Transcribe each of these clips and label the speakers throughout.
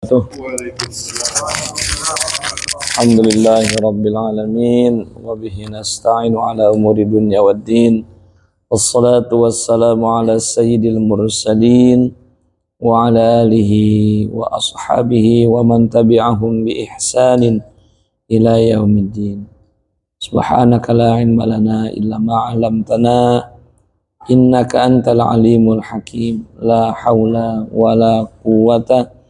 Speaker 1: Alhamdulillahi Rabbil Alamin wa bihi nasta'inu ala umuri dunya waddin wassalatu wassalamu ala sayyidil mursalin wa ala alihi wa ashabihi wa man tabi'ahum bi ihsanin ila yaumiddin. Subhanaka la ilma lana illa ma 'allamtana innaka antal alimul hakim. La haula wa la quwwata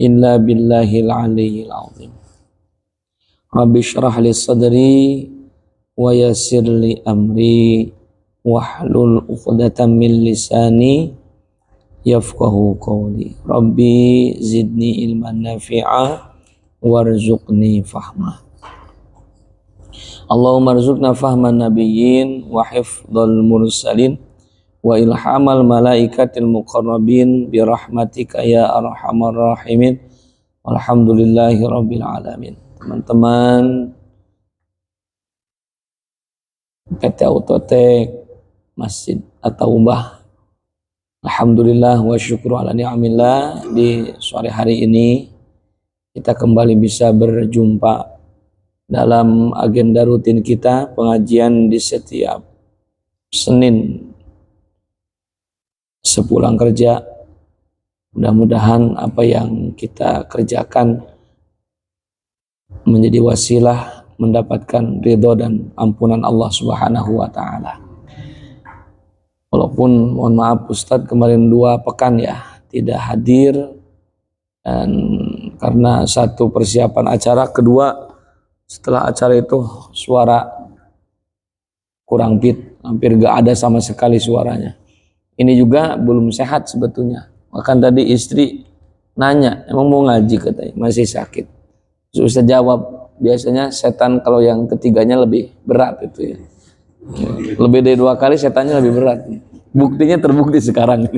Speaker 1: illa billahil aliyyil azim. Rabbi shrah li sadri wa yassir li amri wahlul 'uqdatam min lisani yafqahu qawli. Rabbi zidni ilman nafi'a warzuqni fahma. Allahumma arzuqna fahman nabiyyin wa hifdzal mursalin wa ilhamal malaikatil muqarrabin bi rahmatika ya arhamar rahimin. Alhamdulillahi rabbil alamin. Teman-teman PT Autotek Masjid At-Taubah, alhamdulillah wa syukru ala ni'amillah, di sore hari ini kita kembali bisa berjumpa dalam agenda rutin kita, pengajian di setiap Senin sepulang kerja. Mudah-mudahan apa yang kita kerjakan menjadi wasilah mendapatkan ridho dan ampunan Allah Subhanahu wa ta'ala. Walaupun mohon maaf Ustadz kemarin 2 pekan ya tidak hadir, dan karena satu persiapan acara, kedua setelah acara itu suara kurang fit, hampir gak ada sama sekali suaranya. Ini juga belum sehat sebetulnya. Bahkan tadi istri nanya, emang mau ngaji katanya, masih sakit. Ustaz jawab, biasanya setan kalau yang ketiganya lebih berat itu ya. Lebih dari 2 kali setannya lebih berat. Buktinya terbukti sekarang.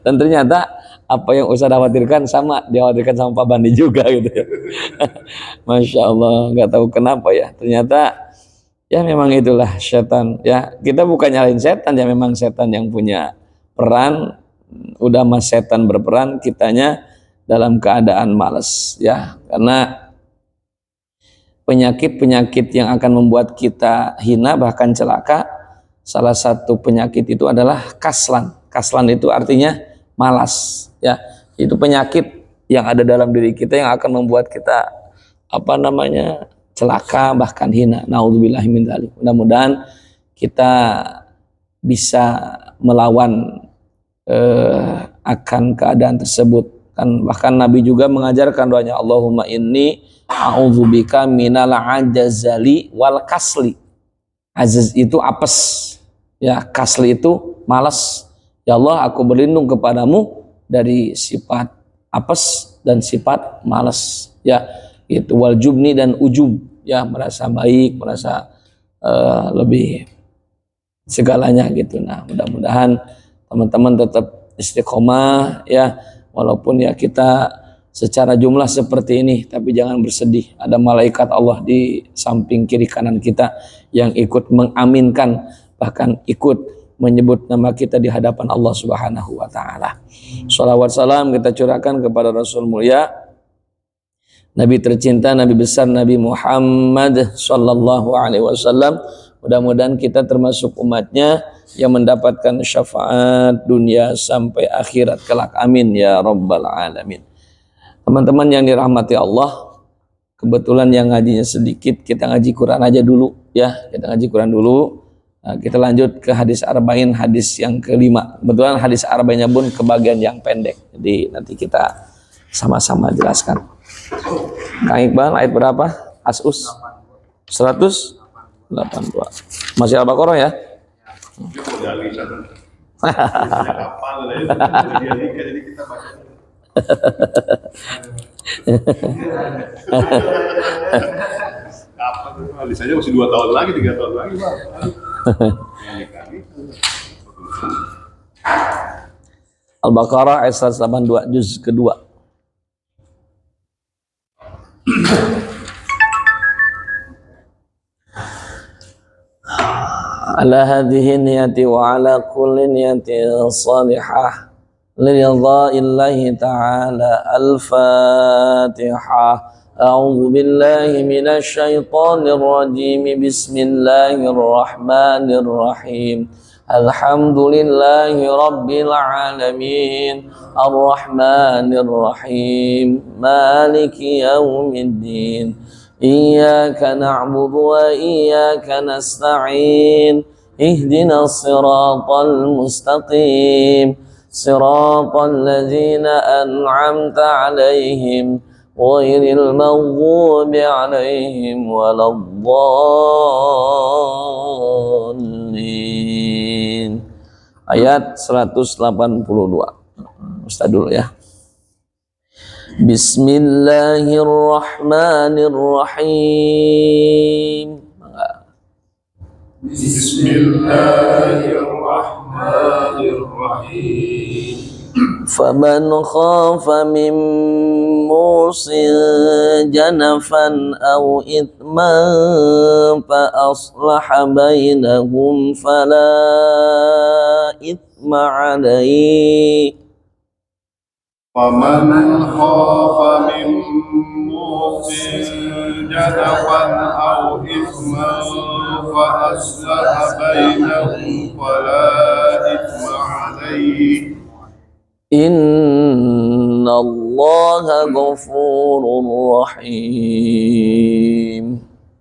Speaker 1: Dan ternyata apa yang Ustaz khawatirkan sama dikhawatirkan sama Pak Bandi juga gitu ya. Masya Allah, nggak tahu kenapa ya. Ternyata ya memang itulah setan ya. Kita bukan nyalain setan ya, memang setan yang punya peran. Udah mas setan berperan, kitanya dalam keadaan malas ya, karena penyakit-penyakit yang akan membuat kita hina bahkan celaka, salah satu penyakit itu adalah kaslan. Kaslan itu artinya malas ya. Itu penyakit yang ada dalam diri kita yang akan membuat kita celaka bahkan hina. Naudzubillahi min dzalik. Mudah-mudahan kita bisa melawan akan keadaan tersebut. Kan bahkan Nabi juga mengajarkan doanya, Allahumma inni a'udzubika minal ajazali wal kasli. Ajaz itu apes ya, kasli itu malas. Ya Allah, aku berlindung kepadamu dari sifat apes dan sifat malas ya. Itu wal jubni dan ujub ya, merasa baik, merasa lebih segalanya gitu. Nah, mudah-mudahan teman-teman tetap istiqomah ya, walaupun ya kita secara jumlah seperti ini, tapi jangan bersedih. Ada malaikat Allah di samping kiri kanan kita yang ikut mengaminkan, bahkan ikut menyebut nama kita di hadapan Allah Subhanahu wa ta'ala. Shalawat salam kita curahkan kepada Rasul mulia, Nabi tercinta, Nabi besar, Nabi Muhammad sallallahu alaihi wasallam. Mudah-mudahan kita termasuk umatnya yang mendapatkan syafaat dunia sampai akhirat kelak. Amin ya rabbal alamin. Teman-teman yang dirahmati Allah, kebetulan yang ngajinya sedikit, kita ngaji Quran aja dulu ya. Kita ngaji Quran dulu. Nah, kita lanjut ke hadis arba'in, hadis yang kelima. Kebetulan hadis arba'innya pun ke bagian yang pendek. Jadi nanti kita sama-sama jelaskan. Kang Iqbal, ayat berapa? As-us 182. Masih Al-Baqarah ya?
Speaker 2: Saja masih 2 tahun lagi, 3 tahun lagi, Bang.
Speaker 1: Al-Baqarah ayat 182 juz kedua. Ala hadhihi niyati wa ala kulli niyati salihah لرضاء الله تعالى. الفاتحة. أعوذ بالله من الشيطان الرجيم. بسم الله الرحمن الرحيم. الحمد لله رب العالمين الرحمن الرحيم مالك يوم الدين. إياك نعبد وإياك نستعين. اهدنا الصراط المستقيم صراط الذين أنعمت عليهم غير المغضوب عليهم ولا الضالين. Ayat 182. Ustaz dulu ya. Bismillahirrahmanirrahim.
Speaker 2: Bismillahirrahmanirrahim.
Speaker 1: فمن خاف من موص جنفا أو إثما فأصلح بينهم فلا إثم عليه.
Speaker 2: فمن خاف من موص جنفا أو إثما فأصلح بينهم فلا إثم عليه.
Speaker 1: إن الله غفور رحيم.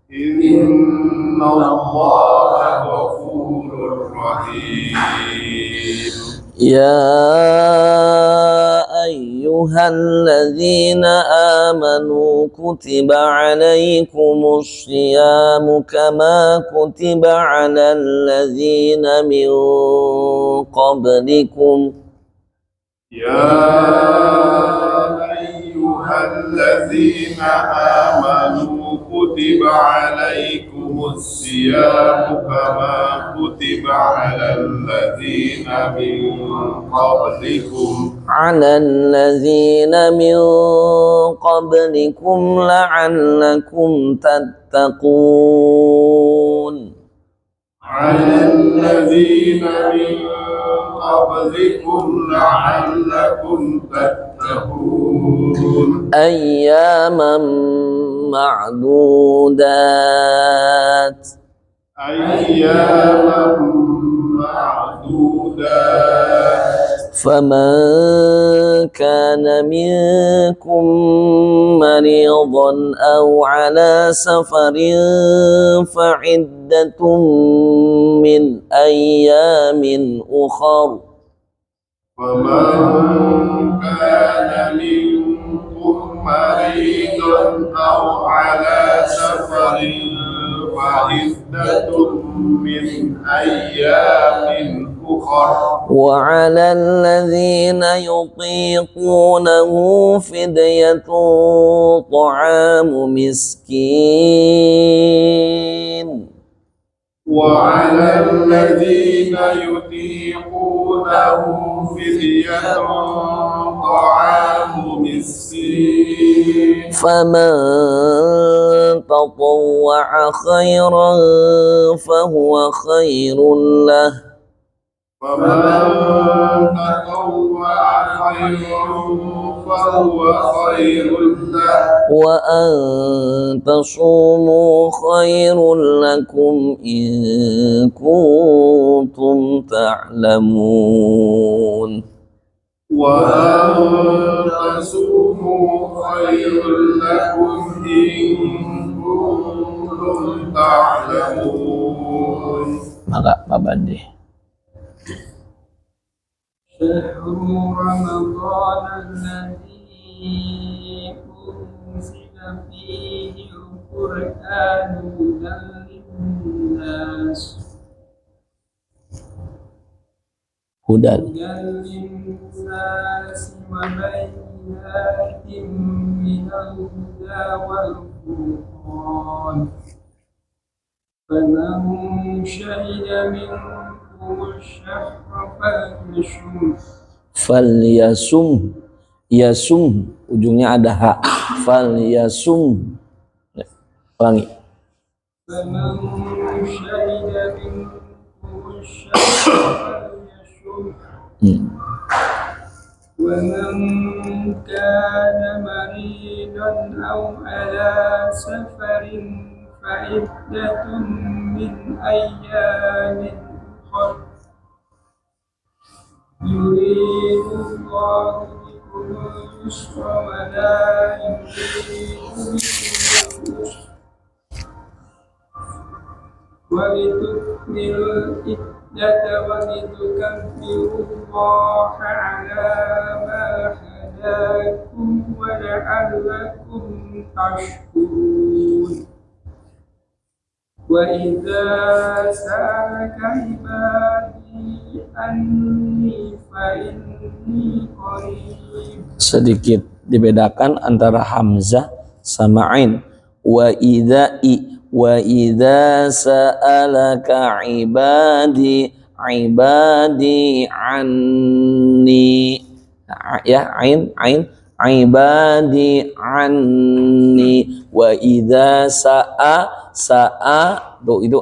Speaker 2: إن الله غفور رحيم.
Speaker 1: يا أيها الذين آمنوا كتب عليكم الصيام كما كتب على الذين من قبلكم.
Speaker 2: يا أيها الذين آمنوا كتب عليكم الصيام كما كتب على الذين من قبلكم
Speaker 1: لعلكم تتقون.
Speaker 2: على الذين من قبلكم لعلكم تتقون.
Speaker 1: أياما معدودات.
Speaker 2: أياما معدودات.
Speaker 1: فمن كان منكم مريضا أو على سفر فعدة من أيام أخر.
Speaker 2: فمن كان منكم مريضا أو على سفر فعدة من أيام أخر.
Speaker 1: وعلى الذين يطيقونه فدية طعام مسكين.
Speaker 2: وعلى الذين يطيقونه فدية طعام مسكين.
Speaker 1: فمن تطوع خيرا فهو خير له.
Speaker 2: فمن تطوع خيرا فهو خير له.
Speaker 1: وأن تصوموا خير لكم إن كنتم تعلمون.
Speaker 2: وأن تصوموا خير لكم إن كنتم تعلمون.
Speaker 1: Maka Pak Bandi.
Speaker 3: شهر رمضان الذي أنزل فيه القرآن هدى للناس
Speaker 1: Hudal.
Speaker 3: وبينات من الهدى والفرقان فمن شهد منكم الشهر فليصم.
Speaker 1: Falyasum. Yasum ujungnya ada ha. Falyasum. Ulangi.
Speaker 3: فمن شهد منكم الشهر فليصم. ومن كان مريضا أو على سفر فعدة من أيام أخر يريد الله بكم اليسر ولا يريد بكم العسر ولتكملوا العدة ولتكبروا الله على ما هداكم ولعلكم تشكرون وإذا سألك عبادي عني فإني قريب.
Speaker 1: Sedikit dibedakan antara hamzah sama ain. Wa idza sa'alaka ibadi anni, ya, ain ibadi anni. Wa idza sa'a itu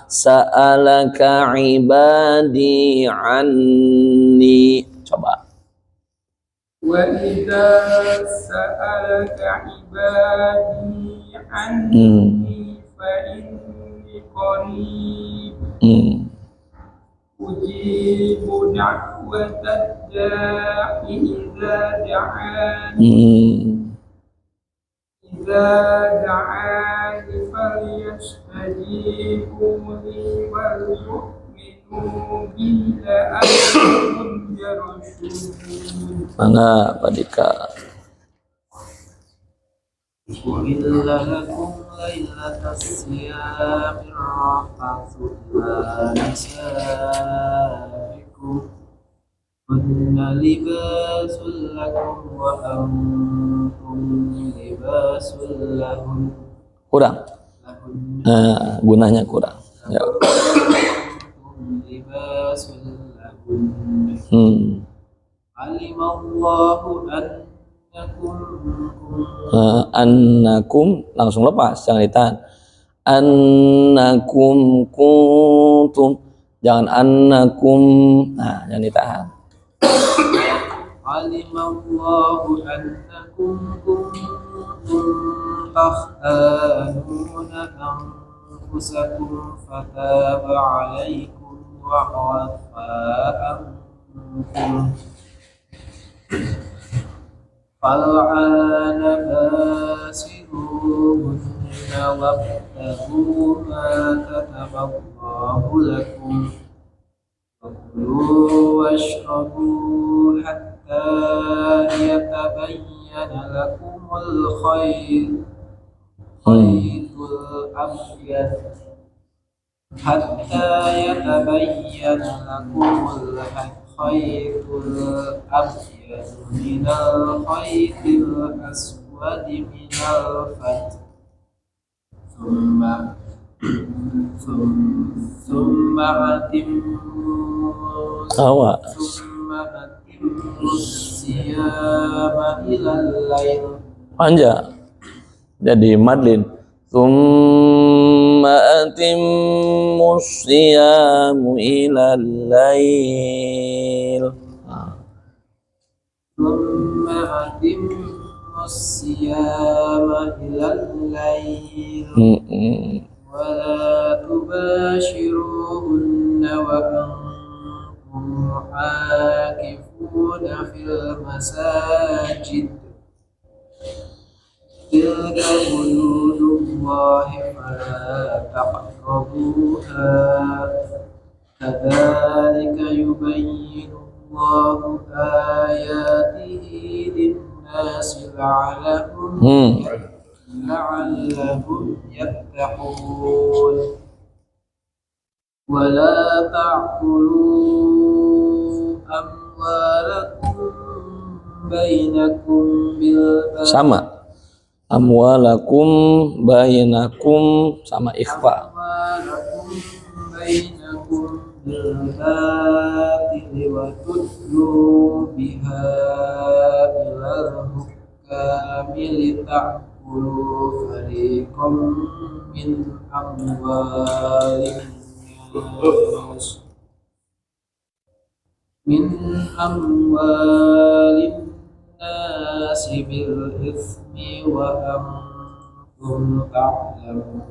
Speaker 1: sa'alaka ibadi anni. Coba.
Speaker 3: وإذا سألك عبادي عني فإني قريب أجيب دعوة الداع إذا دعاني فليستجيبوا لي وليؤمنوا بي لعلهم يرشدون.
Speaker 1: Mangga Pak Dika.
Speaker 4: أحل لكم ليلة الصيام الرفث إلى نسائكم هن لباس لكم وأنتم لباس لهن.
Speaker 1: Kurang. Gunanya kurang. Ya.
Speaker 4: وأنتم لباس لهن. علم الله
Speaker 1: Annakum langsung lepas, jangan ditahan. Annakum kuntum, jangan annakum, nah jangan ditahan.
Speaker 4: علم الله أنكم كنتم تختانون أنفسكم فتاب عليكم وعفى عنكم فالآن باشروهن وابتغوا ما كتب الله لكم وكلوا واشربوا حتى يتبين لكم الخيط الأبيض حتى يتبين لكم الخيط الأبيض من الخيط الأسود من الفجر ثم أتموا الصيام إلى الليل.
Speaker 1: Panjang. Jadi madlin. Tsumma atimmus siyamu ilal lail.
Speaker 4: ثم أتموا الصيام إلى الليل ولا تباشروهن وأنتم عاكفون في المساجد تلك حدود الله فلا تقربوها كذلك يبين الله آياته للناس لعلهم يتقون ولا تأكلوا أموالكم بينكم بالباطل.
Speaker 1: Sama. Amwalakum bainakum sama ikhfa.
Speaker 4: أموالكم بينكم بالباطل وتدلوا بها إلى الحكام لتأكلوا فريقا من أموال الناس من أموال الناس بالإثم وأنتم تعلمون.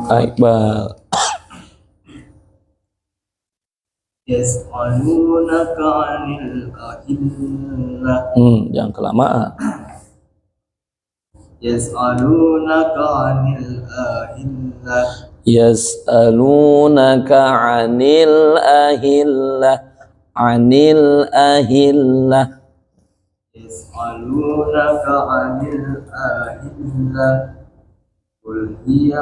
Speaker 1: Baik,
Speaker 4: يسألونك عن الأهلة
Speaker 1: jangan kelamaan.
Speaker 4: يسألونك عن الأهلة
Speaker 1: Yas'alunaka 'anil ahillah. 'Anil ahillah.
Speaker 4: يسألونك عن الأهلة قل هي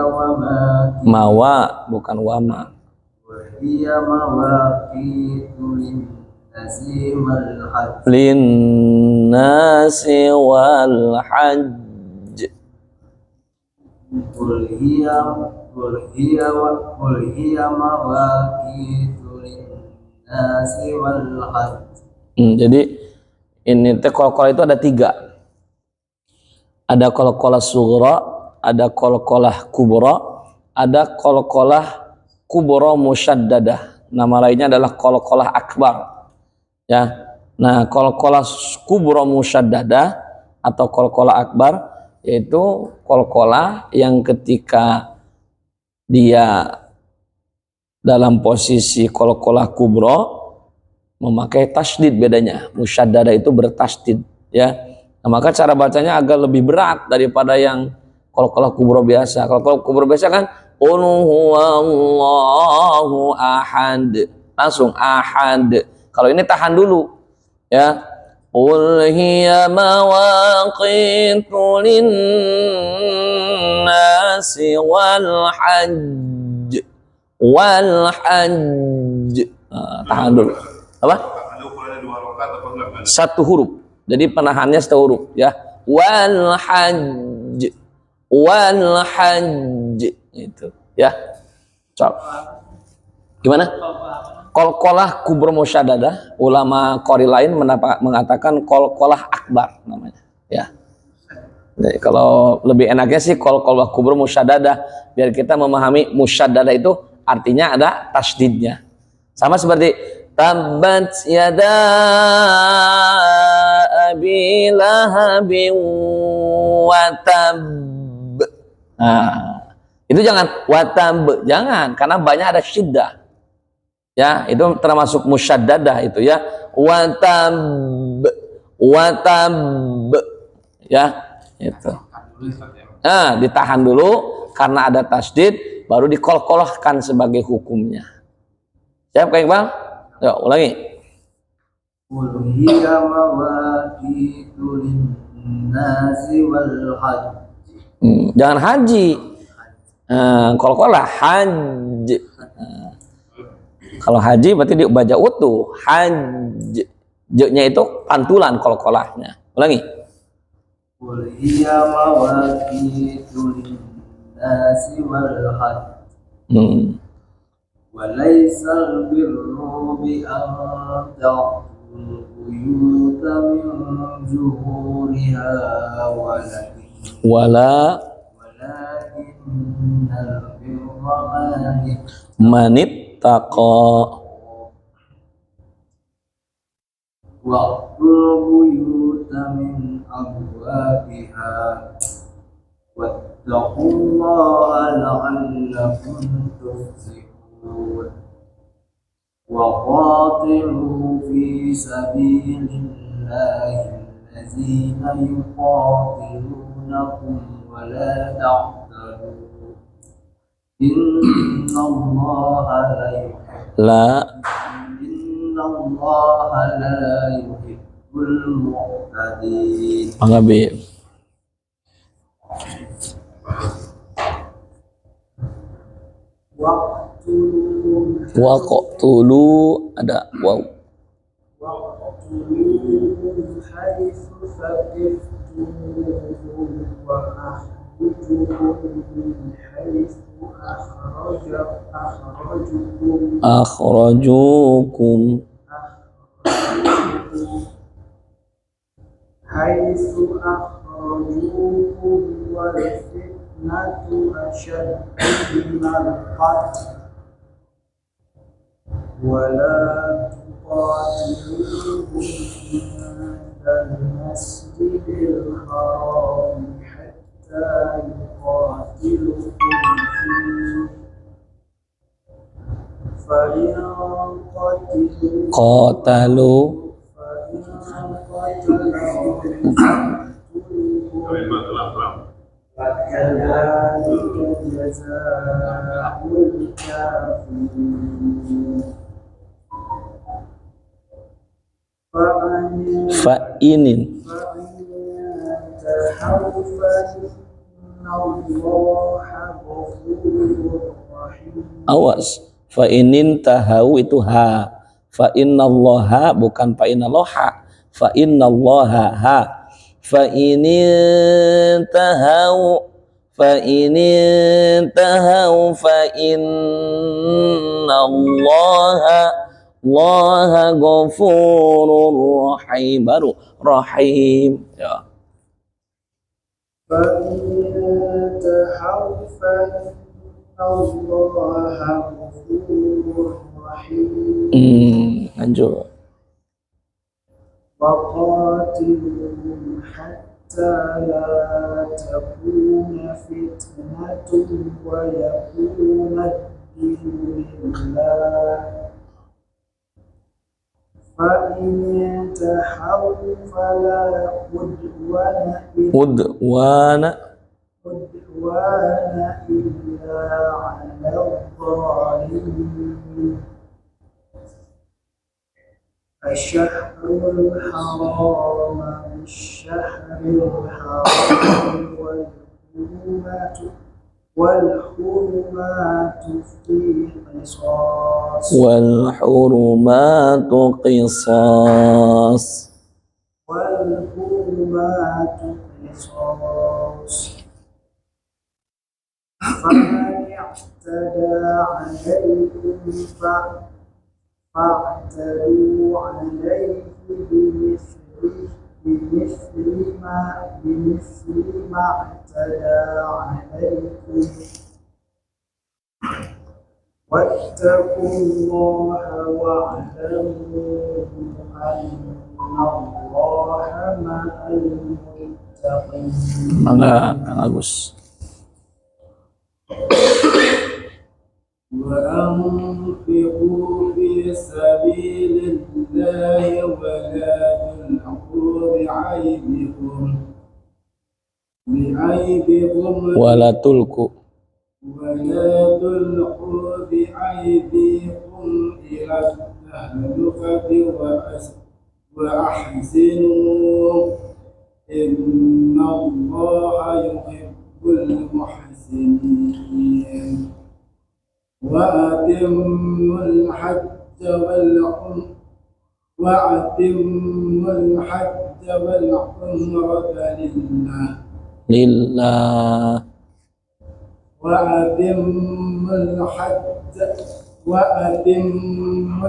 Speaker 1: Mawa bukan wama.
Speaker 4: وهي مواقيت للناس والحج
Speaker 1: Linnasi wal hajj.
Speaker 4: قل هي مواقيت للناس والحج.
Speaker 1: Jadi ini teh kol-kol itu ada 3. Ada kol-kolah sughra, ada kol-kolah kubra, ada kol-kolah kubra musyaddadah. Nama lainnya adalah kol-kolah akbar. Ya. Nah, kol-kolah kubra musyaddadah atau kol-kolah akbar yaitu kol-kolah yang ketika dia dalam posisi kol-kolah kubra memakai tasdid, bedanya musyaddadah itu bertasdid, ya. Nah, maka cara bacanya agak lebih berat daripada yang kol-kolah kubra biasa. Kol-kolah kubra biasa kan qul huwallahu ahad, langsung ahad. Kalau ini tahan dulu, ya. Qul hiya mawaqitu linnasi wal hajj. Tahan dulu. Apa?
Speaker 2: Ada ukurannya 2 rakaat apa enggak?
Speaker 1: 1 huruf. Jadi penahannya 1 huruf, ya. Wal hajj. Itu, ya. Cok. Gimana? Kol-kolah kubra musyaddadah, ulama qori lain mengatakan kol-kolah akbar namanya, ya. Jadi kalau lebih enaknya sih kol-kolah kubra musyaddadah, biar kita memahami musyaddadah itu artinya ada tasdidnya. Sama seperti tabbat yada abi lahabin wa tab. Nah, itu jangan watab, jangan, karena banyak ada syiddah. Ya, itu termasuk musyaddadah itu, ya. Watab, ya, itu. Nah, ditahan dulu karena ada tasdid, baru dikol-kolahkan sebagai hukumnya. Siap, Kang Iqbal? Yuk, ulangi.
Speaker 4: Qul hiya mawaqitu linnasi wal hajj.
Speaker 1: Jangan haji. Kol-kolah haji. Kalau haji berarti dibaca utuh, hajj. J-nya itu pantulan kol-kolahnya. Ulangi.
Speaker 4: Qul hiya mawaqitu linnasi wal hajj. Wa laysal birru bi an ta'tul buyuta min zuhuriha
Speaker 1: Walakinnal
Speaker 4: birra
Speaker 1: manittaqa.
Speaker 4: wa'tul buyuta min abwabiha wattaqullaha la'allakum tuflihun wa qatilu fi sabilillahi allazina yuqatilunakum wa la ta'tadu innallaha la yuhibbul mu'tadin.
Speaker 1: Mangga Bib. Waqtulu ada waw.
Speaker 3: waqtuluhum haitsu saqiftumuhum wa akhrijuhum min haitsu
Speaker 1: Akhrajukum
Speaker 3: haitsu akhrajukum wal fitnatu asyaddu minal qatl wa la وقاتلوهم عند المسجد الحرام حتى يقاتلوكم فيه فإن
Speaker 1: Qatalu
Speaker 2: Kalimat lam.
Speaker 3: فكذلك جزاء الكافرين
Speaker 1: fa'inin
Speaker 3: فإن تحوا فإن الله غفور رحيم.
Speaker 1: awas fa'inin tahau itu ha fa innallaha bukan fa innallaha fa innallaha ha fa inin tahau fa innallaha ghafurur rahim baru rahim ya.
Speaker 3: فإن تحوا فإن الله غفور رحيم.
Speaker 1: Lanjut
Speaker 3: وقاتلهم حتى لا تكون فتنة ويكون الدين لله فإن انتهوا فلا
Speaker 1: udwana
Speaker 3: عدوان إلا على الظالمين. الشهر الحرام بالشهر الحرام والحرمات في قصاص
Speaker 1: wal hurumatu qisas
Speaker 3: والحرمات قصاص فمن اعتدى عليكم فاعتدوا عليه بمثل ما اعتدى عليكم واتقوا الله واعلموا أن الله مع المتقين.
Speaker 1: Mangga Kang Agus.
Speaker 3: وأنفقوا في سبيل الله ولا تلقوا بعيبكم
Speaker 1: Wala tulku
Speaker 3: ولا تلقوا بأيديكم إلى التهلكة وأحسنوا إن الله يحب المحسنين. وأتموا الحج والعمرة لله
Speaker 1: lillah
Speaker 3: وأتموا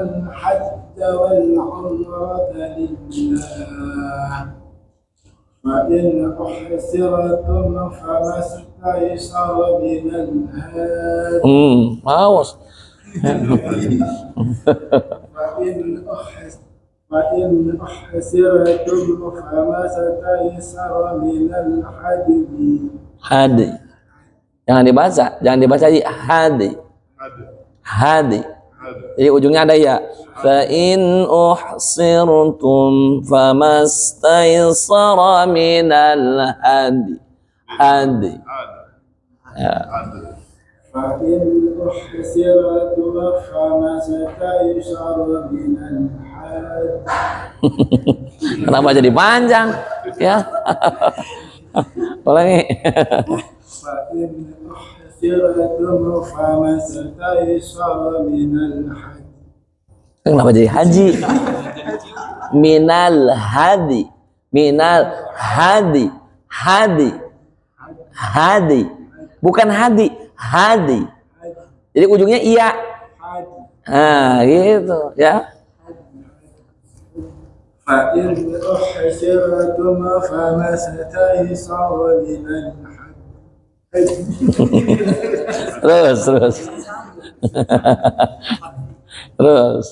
Speaker 3: الحج والعمرة لله فإن أحسرتم فما استيسر من الهدي
Speaker 1: awas
Speaker 3: فإن أحسرتم فما استيسر من الهدي
Speaker 1: hadi jangan dibaca di hadi hadi jadi ujungnya ada ya fa in uhsirtum famastaysara minal hadi ya.
Speaker 3: فإن أحسرتم فما استيسر من الهدي.
Speaker 1: Kenapa jadi panjang ya ulangi
Speaker 3: فإن أحسرتم فما استيسر من الهدي.
Speaker 1: kenapa jadi haji minal hadi hadi bukan hadi jadi ujungnya iya nah gitu ya.
Speaker 3: فإن أحسرتم فما استيسر من الهدي.
Speaker 1: terus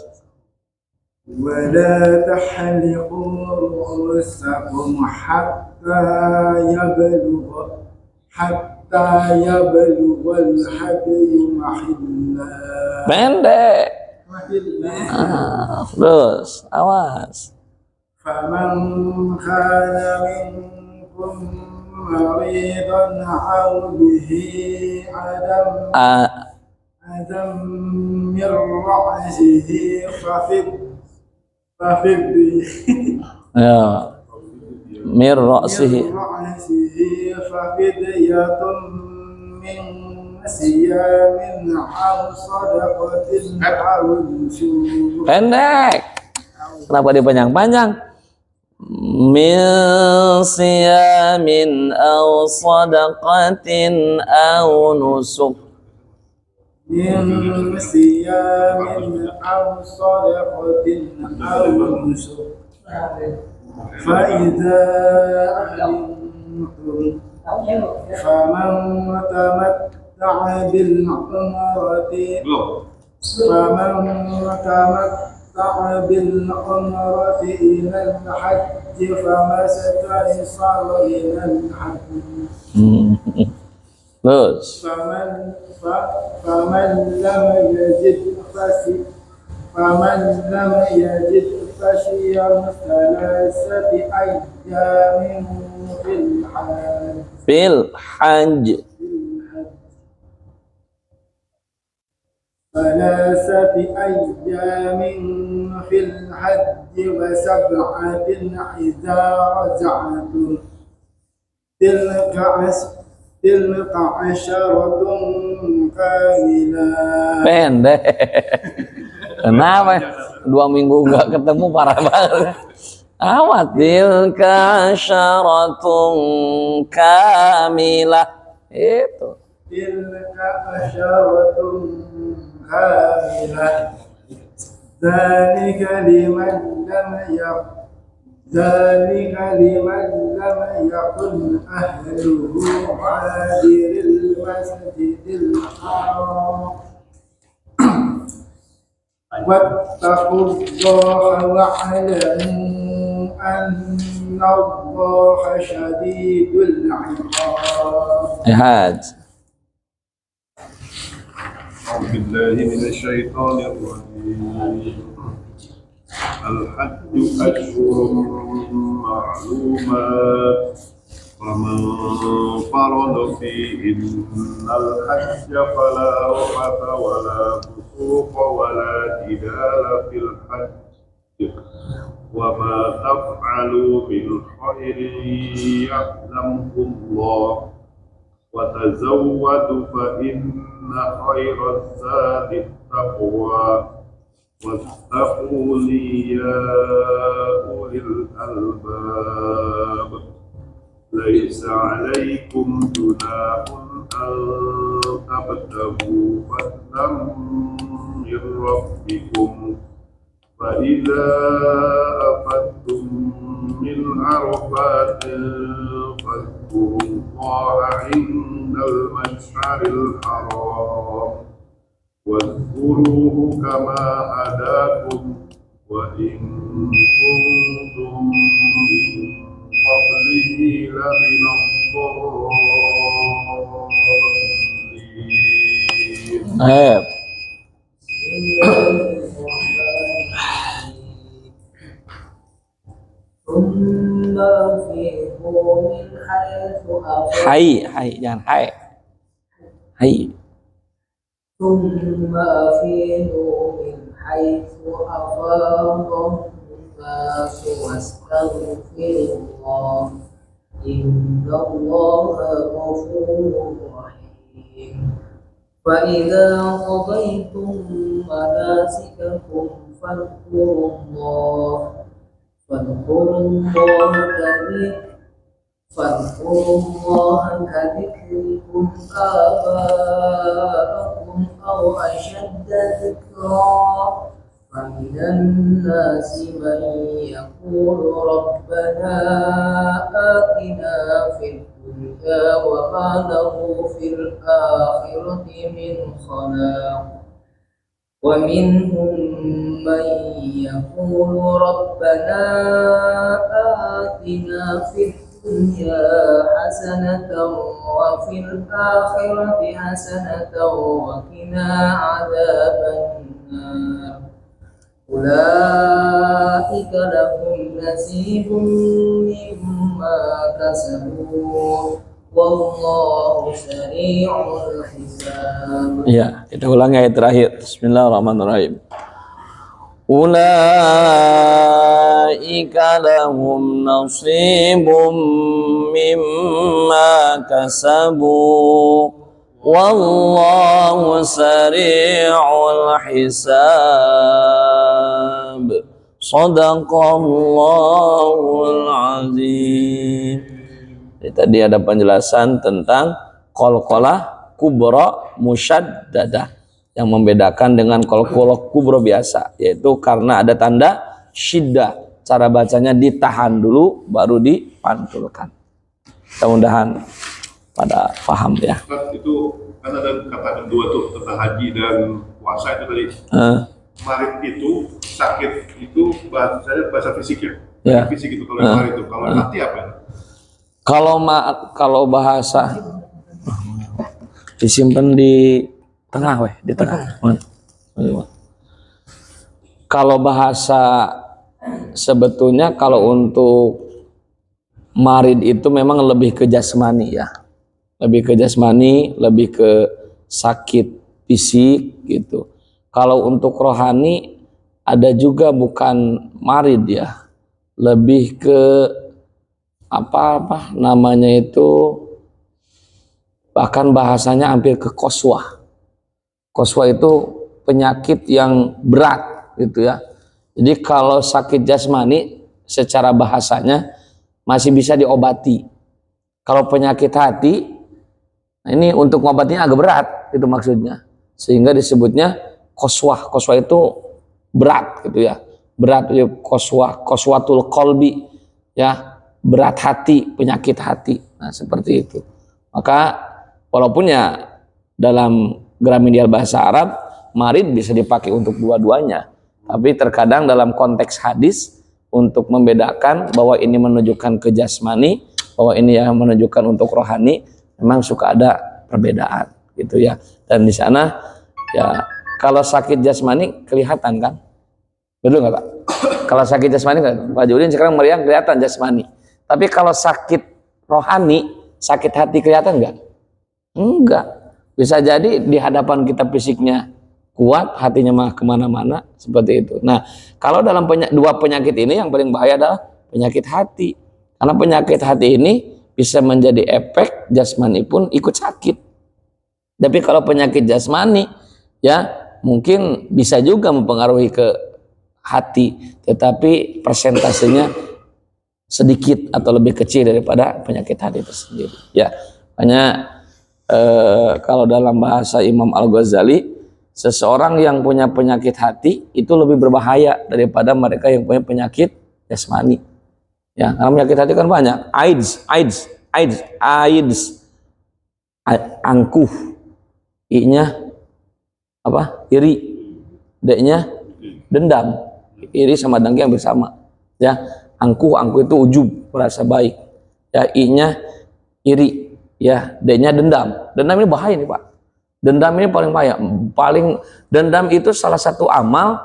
Speaker 3: ولا تحلقوا رؤوسكم حتى يبلغ الهدي محله.
Speaker 1: Pendek. Terus awas.
Speaker 3: فمن كان منكم مريضا أو به أذى من رأسه
Speaker 1: Ya, mir ra'sihi.
Speaker 3: ففدية من صيام أو صدقة أو نسك.
Speaker 1: Pendek. Kenapa dia panjang-panjang? Min siyamin aw sadaqatin aw nusuk.
Speaker 3: من صيام أو صدقة أو نسك فإذا أمنتم فمن تمتع بالعمرة إلى الحج فما استيسر من الحج.
Speaker 1: Terus.
Speaker 3: فمن لم يجد فصيام 3 أيام في الحج. 3 أيام في الحج و7 إذا رجعتم تلك 10 كاملة.
Speaker 1: Pendek. Kenapa? 2 minggu nggak ketemu parah banget. Tilka syaratun kamilah. Itu.
Speaker 3: Tilka 10 كاملة ذلك لمن لم يكن أهله حاضر المسجد الحرام واتقوا الله واعلموا أن الله شديد العقاب.
Speaker 2: أعوذ بالله من الشيطان الرجيم. الحج أشهر معلومات فمن فرض فيهن الحج فلا رفث ولا فسوق ولا جدال في الحج وما تفعلوا من خير يعلمه الله وتزودوا فإن خير الزاد التقوى واتقوني يا أولي الألباب. ليس عليكم جناح أن تبتغوا فضلا من ربكم فإذا أفضتم من عرفات فاذكروا الله عند المشعر الحرام واذكروه كما هداكم وإن كنتم من قبله لمن الضالين.
Speaker 4: ثم أفيضوا من حيث
Speaker 1: jangan hai.
Speaker 4: ثم أفيضوا من حيث أفاض الناس واستغفروا الله إن الله غفور رحيم. فإذا قضيتم مناسككم فاذكروا الله كذكركم آباءكم أو أشد ذكرا. فمن الناس من يقول ربنا آتنا في الدنيا وما له في الآخرة من خلاق. ومنهم من يقول ربنا آتنا في الدنيا حسنة وفي الآخرة حسنة وقنا عذاب النار أولئك لهم نصيب مما كسبوا والله سريع الحساب.
Speaker 1: Ya, kita ulangi ayat terakhir. Bismillahirrahmanirrahim. Ulaika lahum nasibum mimma kasabu wallahu sari'ul hisab. Shadaqallahul azim. Jadi tadi ada penjelasan tentang qalqalah kubra musyaddadah yang membedakan dengan qalqalah kubra biasa, yaitu karena ada tanda syiddah. Cara bacanya ditahan dulu baru dipantulkan. Mudah-mudahan pada paham ya.
Speaker 2: Ustaz, itu kan ada kata kedua tuh tentang haji dan puasa itu tadi. Marid itu sakit itu bahasa fisik ya.
Speaker 1: Ya.
Speaker 2: Fisik itu kalau yang marid itu. Kalau hati apa ya?
Speaker 1: Kalau bahasa disimpan di tengah weh, di tengah. Kalau bahasa sebetulnya kalau untuk marid itu memang lebih ke jasmani ya. Lebih ke jasmani, lebih ke sakit fisik gitu. Kalau untuk rohani ada juga bukan marid ya. Lebih ke apa namanya itu, bahkan bahasanya hampir ke qaswah. Qaswah itu penyakit yang berat gitu ya. Jadi kalau sakit jasmani secara bahasanya masih bisa diobati. Kalau penyakit hati, nah ini untuk ngobatnya agak berat itu maksudnya. Sehingga disebutnya qaswah. Qaswah itu berat gitu ya. Berat ya, qaswatul qalbi ya. Berat hati, penyakit hati. Nah, seperti itu. Maka walaupun ya dalam gramadial bahasa Arab marid bisa dipakai untuk dua-duanya, tapi terkadang dalam konteks hadis untuk membedakan bahwa ini menunjukkan ke jasmani, bahwa ini yang menunjukkan untuk rohani, memang suka ada perbedaan gitu ya. Dan di sana ya kalau sakit jasmani kelihatan kan? Betul nggak Pak? Kalau sakit jasmani kan Pak Julin sekarang meriang kelihatan jasmani. Tapi kalau sakit rohani, sakit hati kelihatan nggak? Enggak. Bisa jadi di hadapan kita fisiknya kuat, hatinya mah kemana-mana, seperti itu. Nah, kalau dalam dua penyakit ini yang paling bahaya adalah penyakit hati. Karena penyakit hati ini bisa menjadi efek jasmani pun ikut sakit. Tapi kalau penyakit jasmani, ya mungkin bisa juga mempengaruhi ke hati, tetapi persentasenya sedikit atau lebih kecil daripada penyakit hati itu sendiri. Ya, hanya kalau dalam bahasa Imam Al-Ghazali, seseorang yang punya penyakit hati itu lebih berbahaya daripada mereka yang punya penyakit jasmani. Ya, karena penyakit hati kan banyak. AIDS, angkuh, I-nya apa? Iri, D-nya dendam. Iri sama dengki yang bersama. Ya. Angkuh itu ujub, merasa baik. Ya, I-nya iri, ya, D-nya dendam. Dendam ini bahaya nih Pak. Dendam ini paling bahaya. Dendam itu salah satu amal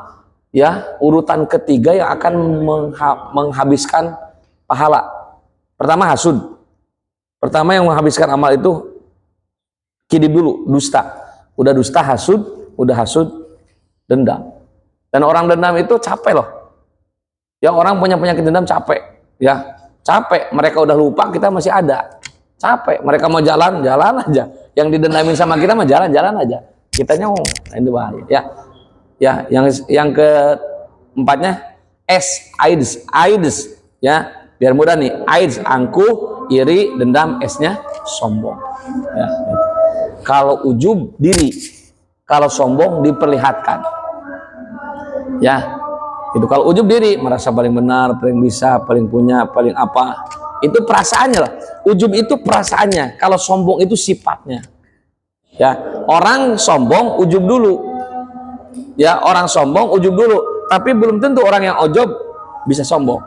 Speaker 1: ya, urutan ketiga yang akan menghabiskan pahala. Pertama hasud. Pertama yang menghabiskan amal itu kidib dulu, dusta. Udah dusta hasud, dendam. Dan orang dendam itu capek loh. Ya, orang punya penyakit dendam capek, ya capek. Mereka udah lupa, kita masih ada. Capek. Mereka mau jalan aja. Yang didendamin sama kita mah jalan aja. Kitanya itu bahaya. Ya, yang keempatnya AIDS. Ya, biar mudah nih. AIDS, angkuh, iri, dendam, S-nya sombong. Ya, gitu. Kalau ujub diri, kalau sombong diperlihatkan. Ya. Itu kalau ujub diri, merasa paling benar, paling bisa, paling punya, paling apa. Itu perasaannya lah. Ujub itu perasaannya. Kalau sombong itu sifatnya. Ya, orang sombong ujub dulu. Ya, orang sombong ujub dulu, tapi belum tentu orang yang ujub bisa sombong.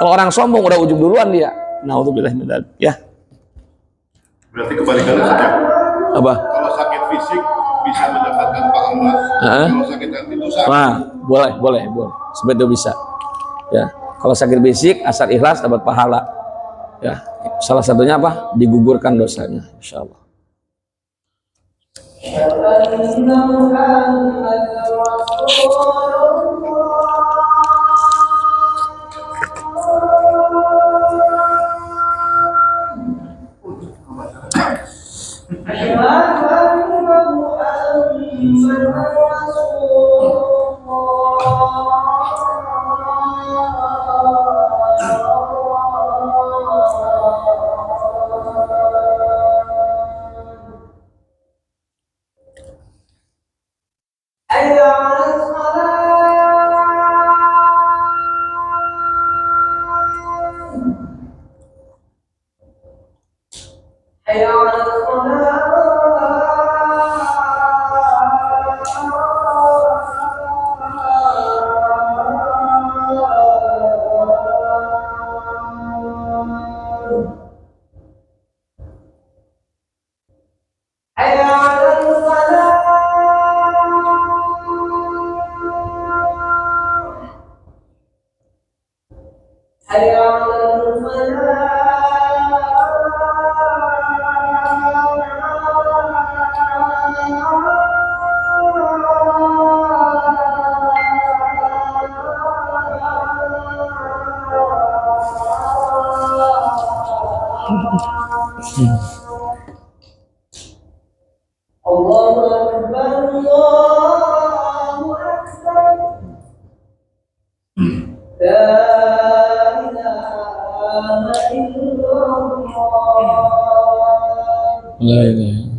Speaker 1: Kalau orang sombong udah ujub duluan dia. Nauzubillah min dzalik. Ya.
Speaker 2: Berarti kebalikannya saja.
Speaker 1: Apa?
Speaker 2: Kalau sakit fisik bisa mendapatkan pahala. Kalau sakit hati dosa.
Speaker 1: Nah, boleh. Seperti itu bisa. Ya. Kalau sakit fisik asal ikhlas dapat pahala. Ya. Salah satunya apa? Digugurkan dosanya, insyaallah.
Speaker 4: Allahu Akbar, Allahu Akbar. La ilaha illallah.
Speaker 1: La ilaha.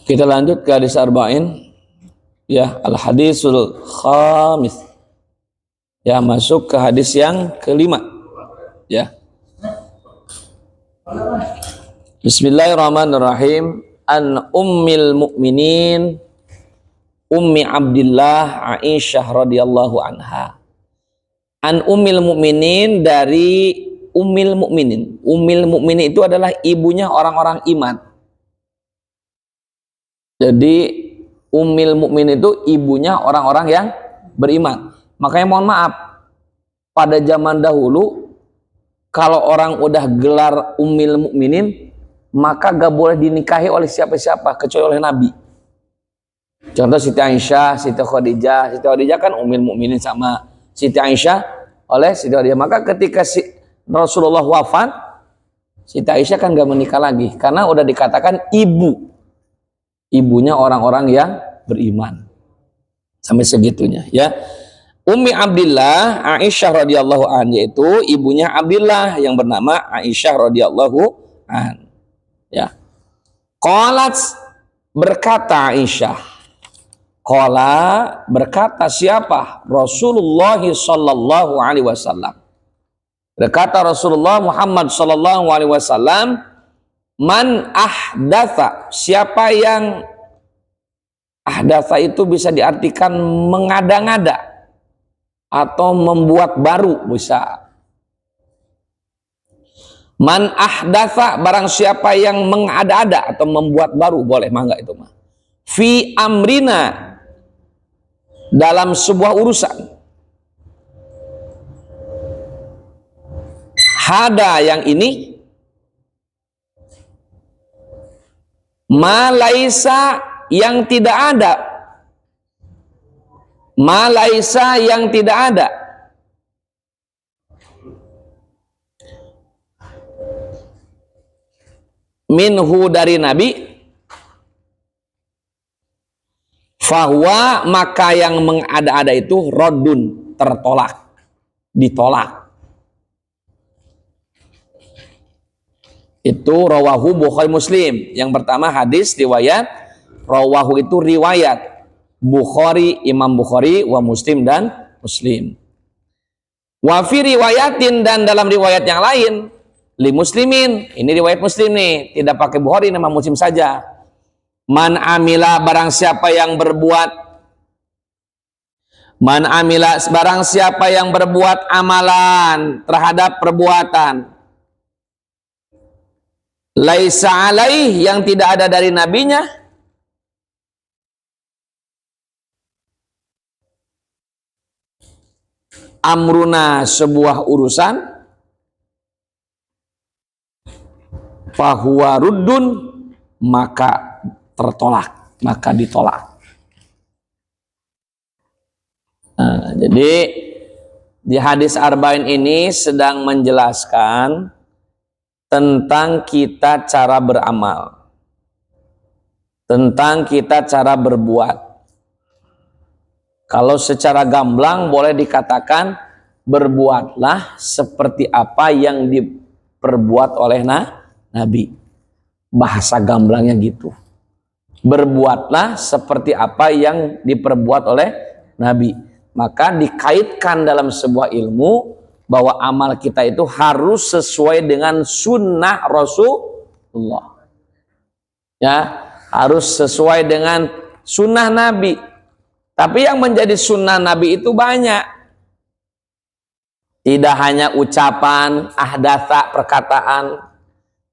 Speaker 1: Kita lanjut ke hadis arba'in. Ya, al-hadisul khamis. Ya, masuk ke hadis yang kelima. Ya. Bismillahirrahmanirrahim. An ummil mu'minin Ummi Abdillah Aisyah radhiyallahu anha. An ummil mu'minin, dari ummil mu'minin. Ummil mu'minin itu adalah ibunya orang-orang iman. Jadi ummil mu'minin itu ibunya orang-orang yang beriman. Makanya mohon maaf, pada zaman dahulu kalau orang udah gelar ummil mu'minin, maka gak boleh dinikahi oleh siapa-siapa kecuali oleh Nabi. Contoh Siti Aisyah, Siti Khadijah. Siti Khadijah kan ummil mu'minin sama Siti Aisyah oleh Siti Khadijah. Maka ketika Rasulullah wafat, Siti Aisyah kan gak menikah lagi karena udah dikatakan ibunya orang-orang yang beriman. Sampai segitunya, ya. Ummi Abdillah Aisyah radhiyallahu an, yaitu ibunya Abdillah yang bernama Aisyah radhiyallahu an. Ya. Qalat, berkata Aisyah. Qala, berkata siapa? Rasulullah sallallahu alaihi wasallam. Berkata Rasulullah Muhammad sallallahu alaihi wasallam, man ahdatha, siapa yang ahdatha itu bisa diartikan mengada-ngada atau membuat baru, bisa. Man ahdatha, barang siapa yang mengada-ada atau membuat baru, boleh, mangga itu mah. Fi amrina, dalam sebuah urusan. Hada, yang ini. Ma laisa, yang tidak ada. Ma laisa, yang tidak ada. Minhu, dari Nabi. Fahuwa, maka yang mengada-ada itu rodun, tertolak, ditolak. Itu rawahu Bukhari Muslim. Yang pertama hadis riwayat, rawahu itu riwayat Bukhari, Imam Bukhari, wa Muslim, dan Muslim. Wa fi riwayatin, dan dalam riwayat yang lain, li Muslimin, ini riwayat Muslim nih, tidak pakai Bukhari, nama Muslim saja. Man amila barang siapa yang berbuat, man amila barang siapa yang berbuat amalan terhadap perbuatan laisa alaih yang tidak ada dari nabinya, amruna sebuah urusan, fahuwa ruddun maka tertolak, maka ditolak. Nah, jadi di hadis arba'in ini sedang menjelaskan tentang kita cara beramal, tentang kita cara berbuat. Kalau secara gamblang boleh dikatakan berbuatlah seperti apa yang diperbuat oleh Nabi. Bahasa gamblangnya gitu. Berbuatlah seperti apa yang diperbuat oleh Nabi. Maka dikaitkan dalam sebuah ilmu bahwa amal kita itu harus sesuai dengan sunnah Rasulullah. Ya, harus sesuai dengan sunnah Nabi. Tapi yang menjadi sunnah Nabi itu banyak. Tidak hanya ucapan, ahdatsa, perkataan,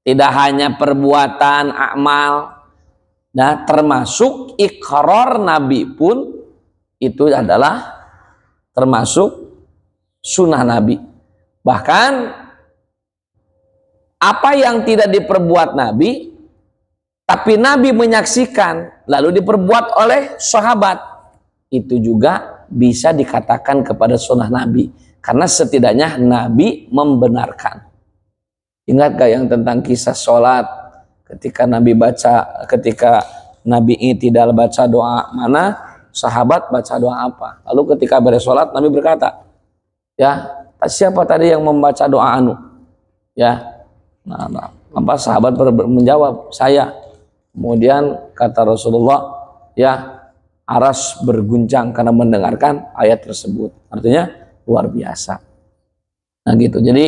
Speaker 1: tidak hanya perbuatan, amal. Nah, termasuk iqrar Nabi pun itu adalah termasuk sunnah Nabi. Bahkan apa yang tidak diperbuat Nabi, tapi Nabi menyaksikan lalu diperbuat oleh sahabat, itu juga bisa dikatakan kepada sunnah Nabi. Karena setidaknya Nabi membenarkan. Ingat gak yang tentang kisah sholat ketika Nabi ini tidak baca doa mana, sahabat baca doa apa? Lalu ketika beres sholat Nabi berkata, ya siapa tadi yang membaca doa anu? Ya, apa sahabat menjawab, saya. Kemudian kata Rasulullah, ya aras berguncang karena mendengarkan ayat tersebut. Artinya luar biasa. Nah gitu. Jadi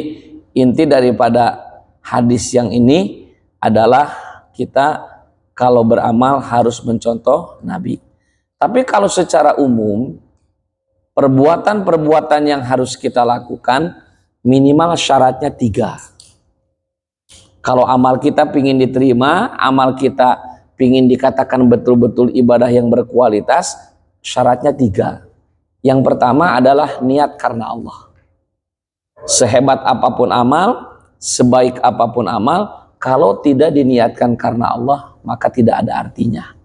Speaker 1: inti daripada hadis yang ini adalah kita kalau beramal harus mencontoh Nabi. Tapi kalau secara umum, perbuatan-perbuatan yang harus kita lakukan minimal syaratnya 3. Kalau amal kita pingin diterima, amal kita pingin dikatakan betul-betul ibadah yang berkualitas, syaratnya 3. Yang pertama adalah niat karena Allah. Sehebat apapun amal, sebaik apapun amal, kalau tidak diniatkan karena Allah, maka tidak ada artinya.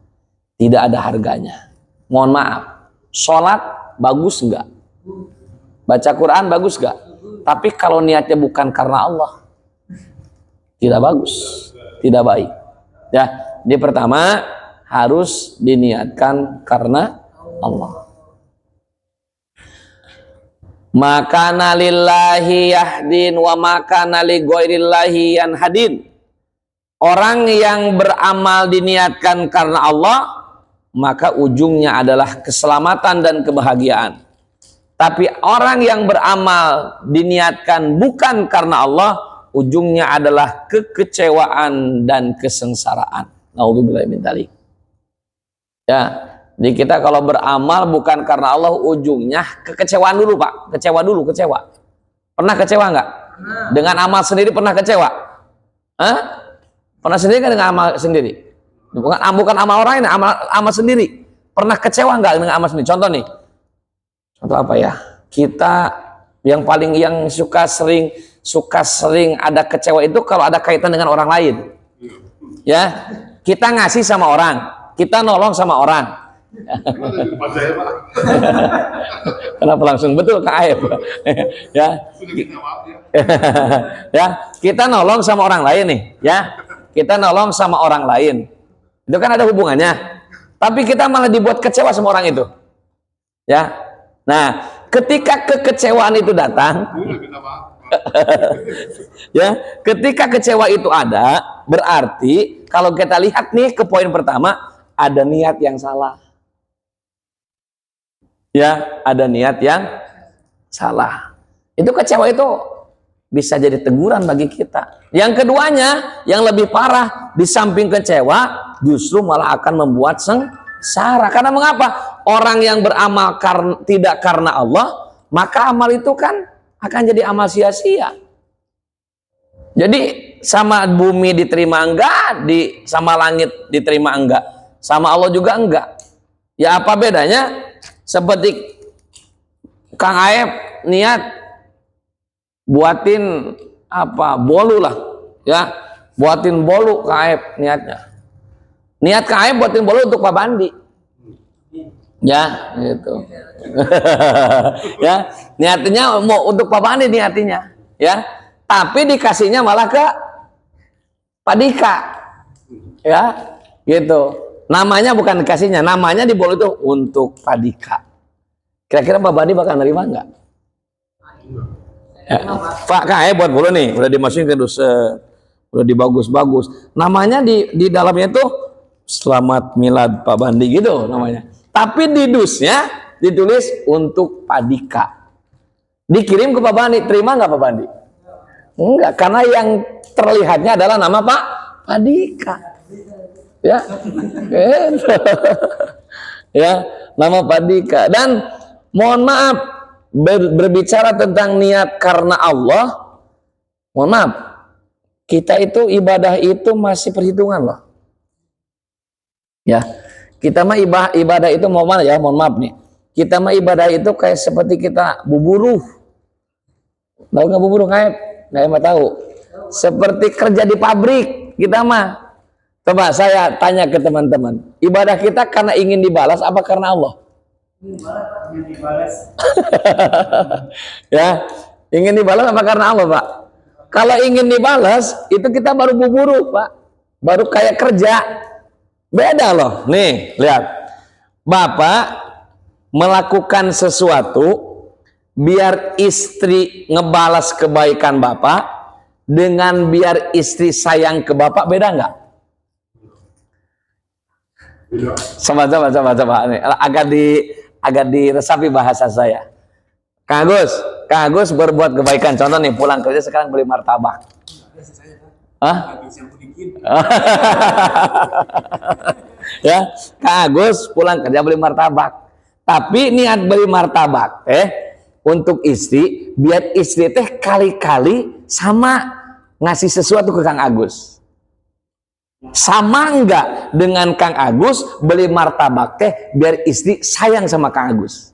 Speaker 1: Tidak ada harganya. Mohon maaf, sholat bagus enggak? Baca Quran bagus enggak? Tapi kalau niatnya bukan karena Allah, tidak bagus, tidak baik. Ya, ini pertama harus diniatkan karena Allah. Makana lillahi yahdin wa makana li ghairillahi yanhadin. Orang yang beramal diniatkan karena Allah, maka ujungnya adalah keselamatan dan kebahagiaan. Tapi orang yang beramal diniatkan bukan karena Allah, ujungnya adalah kekecewaan dan kesengsaraan. Naudzubillahi min dzalik. Ya, jadi kita kalau beramal bukan karena Allah, ujungnya kekecewaan dulu, Pak. Kecewa dulu, kecewa. Pernah kecewa nggak? Dengan amal sendiri pernah kecewa? Hah? Pernah sendiri kan dengan amal sendiri? Bukan amal orang ini, amal sendiri. Pernah kecewa nggak dengan amal sendiri? Contoh nih. Contoh apa ya? Kita yang suka sering ada kecewa itu kalau ada kaitan dengan orang lain. Ya, kita ngasih sama orang, kita nolong sama orang. Kenapa langsung betul Kak Aib? Ya. Ya, kita nolong sama orang lain nih, ya. Kita nolong sama orang lain. Itu kan ada hubungannya. Tapi kita malah dibuat kecewa sama orang itu. Ya. Nah, ketika kekecewaan itu datang, ya, ketika kecewa itu ada, berarti kalau kita lihat nih ke poin pertama, ada niat yang salah. Ya, ada niat yang salah. Itu kecewa itu bisa jadi teguran bagi kita. Yang keduanya, yang lebih parah, di samping kecewa, justru malah akan membuat sengsara. Karena mengapa? Orang yang beramal tidak karena Allah, maka amal itu kan akan jadi amal sia-sia. Jadi sama bumi diterima enggak, sama langit diterima enggak, sama Allah juga enggak. Ya apa bedanya? Seperti Kang Aep niat buatin apa bolu lah, ya buatin bolu Kang Aep niatnya. Niat Kang Aep buatin bolu untuk Pak Bandi, ya gitu. Ya niatnya mau untuk Pak Bandi niatinya, ya. Tapi dikasihnya malah ke Pak Dika, ya gitu. Namanya bukan dikasihnya, namanya di bolu itu untuk Pak Dika. Kira-kira Pak Bandi bakal nerima nggak? Ya. Pak Kak, buat bolu nih, udah dimasukin ke dus, udah dibagus-bagus. Namanya di dalamnya tuh Selamat Milad Pak Bandi gitu namanya. Tapi di dusnya ditulis untuk Pak Dika. Dikirim ke Pak Bandi, terima nggak Pak Bandi? Enggak, karena yang terlihatnya adalah nama Pak Dika. Ya, gitu. Ya, nama Pak Dika. Dan mohon maaf, berbicara tentang niat karena Allah, mohon maaf, kita itu ibadah itu masih perhitungan loh. Ya, kita mah ibadah itu mau mana ya, mohon maaf nih. Kita mah ibadah itu kayak seperti kita buburuh. Tahu nggak buburuh kayak? Nggak mah tahu. Seperti kerja di pabrik kita mah. Coba saya tanya ke teman-teman, ibadah kita karena ingin dibalas apa karena Allah?
Speaker 3: Ingin dibalas.
Speaker 1: Ya, ingin dibalas apa karena Allah, Pak? Kalau ingin dibalas, itu kita baru buburuh, Pak. Baru kayak kerja. Beda loh. Nih, lihat. Bapak melakukan sesuatu biar istri ngebalas kebaikan Bapak dengan biar istri sayang ke Bapak, beda nggak? Coba. Nih, agak diresapi bahasa saya. Kang Agus berbuat kebaikan. Contoh nih, pulang kerja sekarang beli martabak. Hah? Ya, Kang Agus pulang kerja beli martabak. Tapi niat beli martabak untuk istri, biar istri teh kali-kali sama ngasih sesuatu ke Kang Agus. Sama enggak dengan Kang Agus beli martabak teh biar istri sayang sama Kang Agus?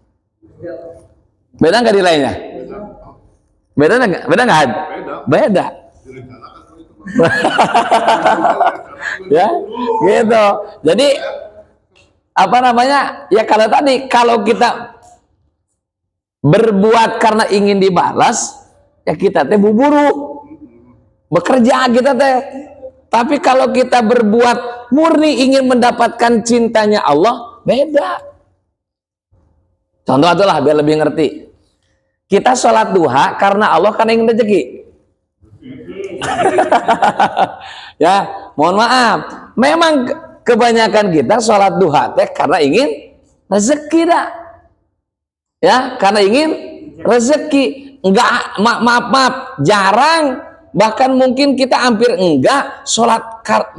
Speaker 1: Beda nggak nilainya? Beda nggak? Beda. Ya, gitu. Jadi apa namanya? Ya kalau kita berbuat karena ingin dibalas, ya kita teh buburu, bekerja kita teh. Tapi kalau kita berbuat murni ingin mendapatkan cintanya Allah, beda. Contoh itulah biar lebih ngerti. Kita sholat duha karena Allah karena ingin rezeki. Ya, mohon maaf. Memang kebanyakan kita sholat duha teh karena ingin rezeki dah. Ya, karena ingin rezeki. Enggak, maaf, jarang. Bahkan mungkin kita hampir enggak sholat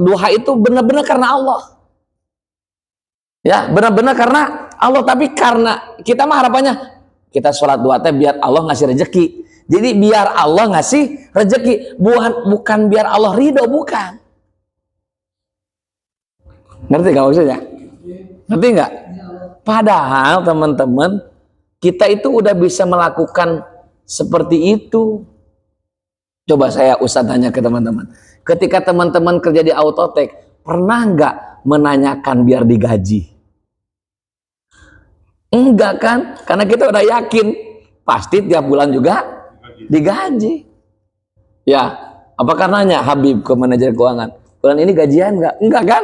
Speaker 1: duha itu benar-benar karena Allah. Ya, benar-benar karena Allah. Tapi karena kita mah harapannya kita sholat duha teh biar Allah ngasih rezeki. Jadi biar Allah ngasih rezeki, bukan biar Allah ridho, bukan. Ngerti gak maksudnya? Ngerti nggak? Padahal teman-teman, kita itu udah bisa melakukan seperti itu. Coba saya Ustadz tanya ke teman-teman. Ketika teman-teman kerja di Autotek, pernah nggak menanyakan biar digaji? Enggak kan? Karena kita udah yakin pasti tiap bulan juga digaji. Ya, apakah nanya Habib ke manajer keuangan, bulan ini gajian nggak? Enggak kan?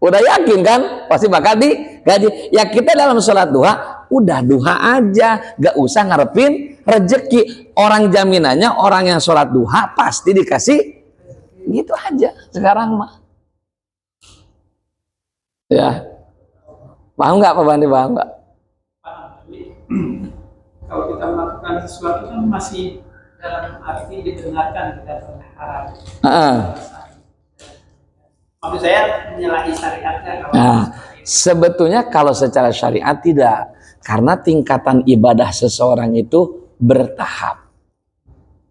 Speaker 1: Udah yakin kan? Pasti bakal digaji. Ya kita dalam sholat duha, udah duha aja, gak usah ngarepin rezeki. Orang jaminannya orang yang sholat duha pasti dikasih, gitu aja. Sekarang mah, ya, paham nggak Pak Bandi? Paham nggak?
Speaker 5: Kalau kita melakukan sesuatu kan masih dalam arti didengarkan, kita berharap. Maksud saya menyalahi syariatnya.
Speaker 1: Nah, sebetulnya kalau secara syariat tidak, karena tingkatan ibadah seseorang itu bertahap.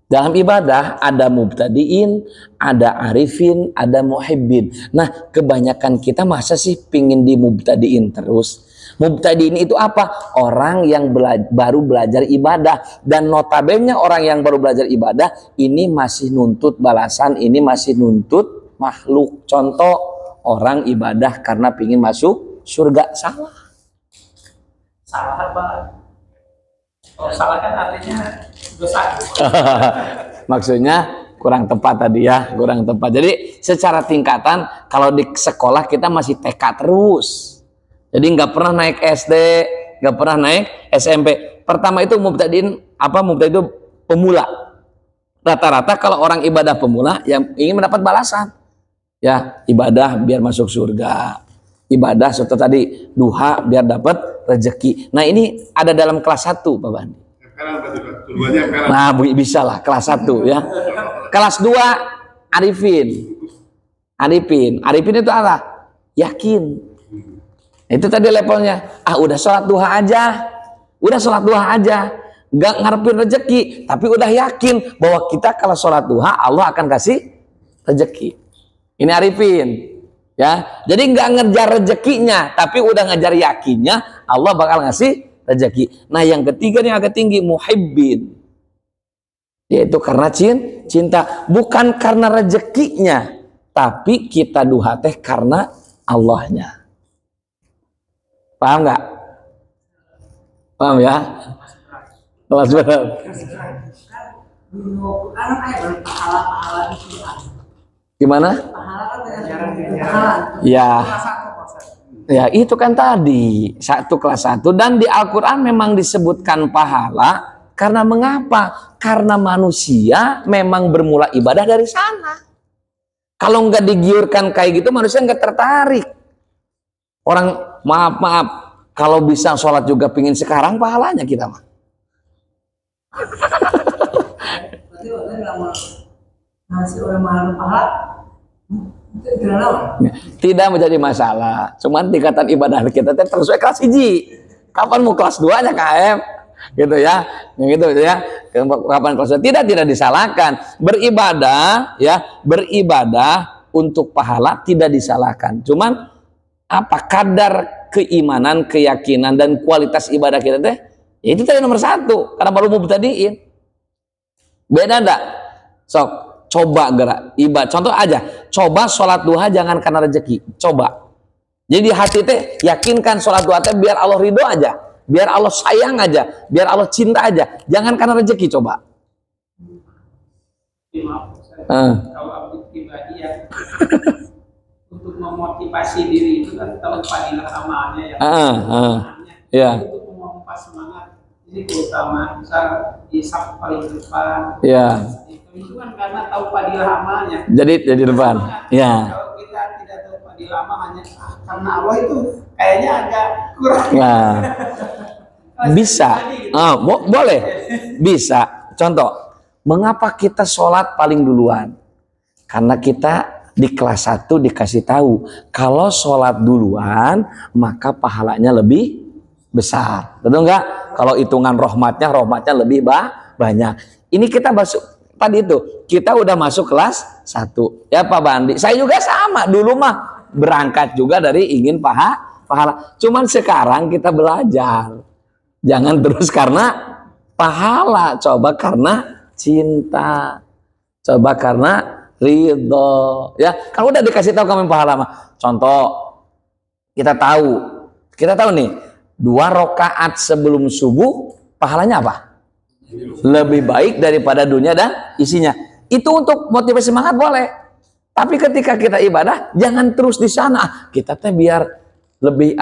Speaker 1: Dalam ibadah ada mubtadiin, ada arifin, ada muhibbin. Nah, kebanyakan kita masa sih pingin di mubtadiin terus? Mubtadiin itu apa? Orang yang baru belajar ibadah. Dan notabene orang yang baru belajar ibadah ini masih nuntut balasan, ini masih nuntut makhluk. Contoh, orang ibadah karena pingin masuk surga. Salah.
Speaker 5: Salah apa? Kalau salah kan artinya dosa.
Speaker 1: Maksudnya kurang tepat tadi ya, kurang tepat. Jadi secara tingkatan kalau di sekolah kita masih TK terus. Jadi nggak pernah naik SD, nggak pernah naik SMP. Pertama itu mubtadiin, mubtadi itu pemula. Rata-rata kalau orang ibadah pemula yang ingin mendapat balasan, ya ibadah biar masuk surga, ibadah seperti tadi duha biar dapat rezeki. Nah ini ada dalam kelas 1 Pak Bandi. Nah bisa lah kelas 1 ya. Kelas 2 arifin. Arifin itu apa? Yakin. Itu tadi levelnya. Udah sholat duha aja. Gak ngarepin rezeki, tapi udah yakin bahwa kita kalau sholat duha Allah akan kasih rezeki. Ini arifin. Ya, jadi nggak ngejar rezekinya, tapi udah ngejar yakinnya Allah bakal ngasih rezeki. Nah, yang ketiga yang agak tinggi muhibbin, yaitu karena cinta, bukan karena rezekinya, tapi kita duha teh karena Allahnya. Paham nggak? Paham ya? Kelas benar. Gimana? Ya itu kan tadi 1 kelas 1 dan di Al-Quran memang disebutkan pahala karena mengapa? Karena manusia memang bermula ibadah dari sana. Kalau nggak digiurkan kayak gitu manusia nggak tertarik. Orang maaf kalau bisa sholat juga pingin sekarang pahalanya kita mah. Tidak menjadi masalah. Cuman tingkatan ibadah kita terus kelas 1. Kapan mau kelas 2-nya KM? Gitu ya. Gitu ya. Kapan kelas 2? Tidak disalahkan. Beribadah beribadah untuk pahala tidak disalahkan. Cuman apa kadar keimanan, keyakinan dan kualitas ibadah kita teh? Ya itu tadi nomor 1. Karena baru mubtadiin. Beda enggak? Sok coba gerak ibadah. Contoh aja, coba sholat duha jangan karena rezeki. Coba. Jadi di hati teh yakinkan sholat duha teh biar Allah ridho aja, biar Allah sayang aja, biar Allah cinta aja. Jangan karena rezeki. Coba.
Speaker 5: Kalau aku pribadi ya untuk memotivasi diri itu kan tahu fadilah amalnya ya. Untuk memompa semangat. Jadi terutama misal di saf paling depan.
Speaker 1: Ya.
Speaker 5: Itu kan karena tahu fadilah amalnya.
Speaker 1: Jadi depan. Ya.
Speaker 5: Kalau kita tidak tahu fadilah amalnya, karena Allah itu kayaknya agak kurang.
Speaker 1: Nah. Bisa. Boleh. Bisa. Contoh, mengapa kita sholat paling duluan? Karena kita di kelas 1 dikasih tahu kalau sholat duluan maka pahalanya lebih besar. Betul nggak? Kalau hitungan rahmatnya lebih banyak. Ini kita masuk tadi itu, kita udah masuk kelas 1. Ya Pak Bandi, saya juga sama. Dulu mah berangkat juga dari ingin pahala. Cuman sekarang kita belajar. Jangan terus karena pahala, coba karena cinta. Coba karena ridho. Ya, kalau udah dikasih tahu kamu pahala mah. Contoh, kita tahu nih, 2 rakaat sebelum subuh pahalanya apa? Lebih baik daripada dunia dan isinya. Itu untuk motivasi semangat boleh. Tapi ketika kita ibadah jangan terus di sana. Kita teh biar lebih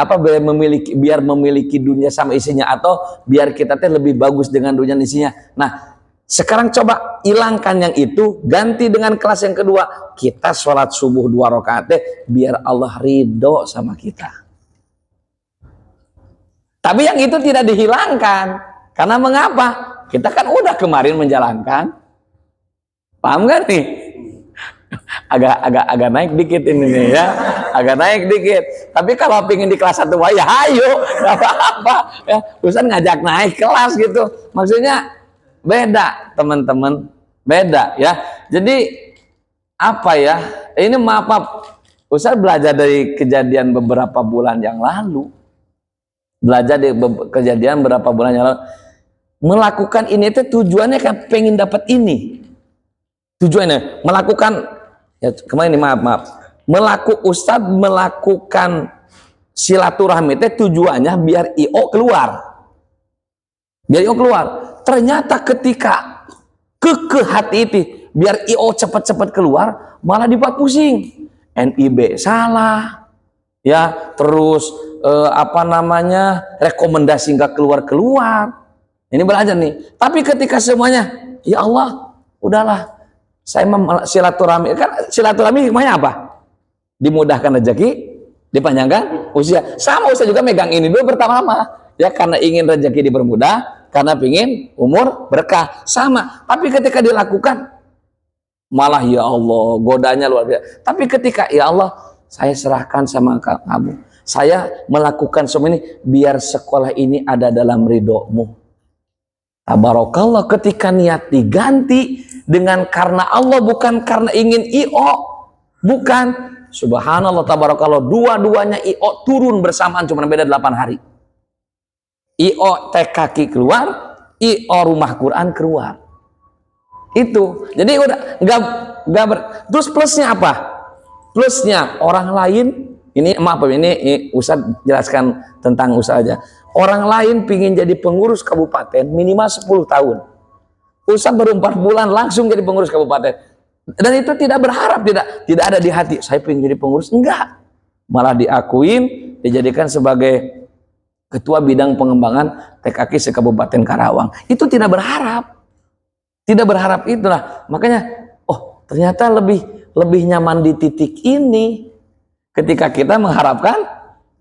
Speaker 1: biar memiliki dunia sama isinya, atau biar kita teh lebih bagus dengan dunia dan isinya. Nah, sekarang coba hilangkan yang itu, ganti dengan kelas yang kedua. Kita sholat subuh 2 rakaat teh biar Allah ridho sama kita. Tapi yang itu tidak dihilangkan. Karena mengapa? Kita kan udah kemarin menjalankan. Paham gak nih? agak naik dikit ini nih ya, agak naik dikit. Tapi kalau pingin di kelas 1 ya ayo, nggak apa-apa ya. Ustaz ngajak naik kelas gitu, maksudnya beda teman-teman, beda ya. Jadi apa ya, ini maaf Ustaz belajar dari kejadian beberapa bulan yang lalu, kejadian beberapa bulan yang lalu. Melakukan ini itu tujuannya kan pengen dapat ini, tujuannya melakukan ya, kemarin ini maaf Ustadz melakukan silaturahmi itu tujuannya biar IO keluar, ternyata ketika ke hati itu biar IO cepat-cepat keluar malah dibuat pusing, NIB salah ya, terus rekomendasi nggak keluar. Ini belajar nih. Tapi ketika semuanya, ya Allah, udahlah, saya silaturahmi. Kan silaturahmi hikmahnya apa? Dimudahkan rezeki, dipanjangkan usia. Sama Ustaz juga megang ini dulu pertama-tama. Ya karena ingin rezeki dipermudah, karena ingin umur berkah. Sama. Tapi ketika dilakukan, malah ya Allah, godanya luar biasa. Tapi ketika ya Allah, saya serahkan sama kamu. Saya melakukan semua ini biar sekolah ini ada dalam ridho-Mu. Tabarakallah, ketika niat diganti dengan karena Allah bukan karena ingin IO, bukan, subhanallah tabarakallah, dua-duanya IO turun bersamaan cuma beda 8 hari. IO TKK keluar, IO rumah Quran keluar. Itu. Jadi udah terus plusnya apa? Plusnya orang lain ini Ustaz jelaskan tentang Ustaz aja. Orang lain pingin jadi pengurus kabupaten minimal 10 tahun. Ustaz baru 4 bulan langsung jadi pengurus kabupaten. Dan itu tidak berharap, tidak ada di hati saya pingin jadi pengurus, enggak. Malah diakuin, dijadikan sebagai ketua bidang pengembangan TKK se-Kabupaten Karawang. Itu tidak berharap. Tidak berharap itulah. Makanya ternyata lebih nyaman di titik ini ketika kita mengharapkan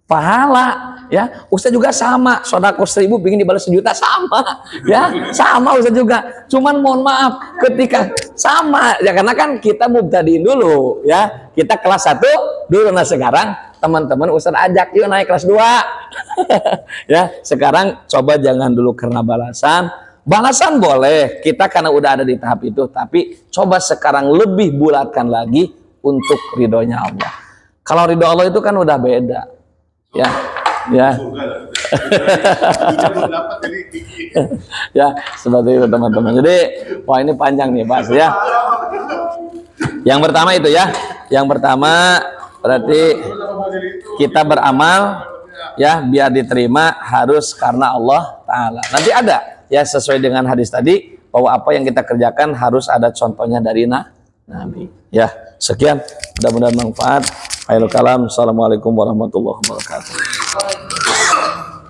Speaker 1: pahala ya. Ustaz juga sama, sodako 1000 pingin dibalas 1 juta, sama ya, sama Ustaz juga. Cuman mohon maaf ketika sama ya, karena kan kita mubtadiin dulu ya, kita kelas 1 dulu. Nah sekarang teman-teman Ustaz ajak yuk naik kelas 2 ya. Sekarang coba jangan dulu karena balasan boleh kita karena udah ada di tahap itu, tapi coba sekarang lebih bulatkan lagi untuk ridhonya Allah. Kalau ridho Allah itu kan udah beda ya. Ya seperti itu teman-teman. Jadi wah ini panjang nih bahas ya. Yang pertama itu ya, yang pertama berarti kita beramal ya biar diterima harus karena Allah Ta'ala. Nanti ada ya sesuai dengan hadis tadi bahwa apa yang kita kerjakan harus ada contohnya dari Nabi. Ya sekian, mudah-mudahan manfaat. Akhirul kalam. Assalamualaikum warahmatullahi wabarakatuh.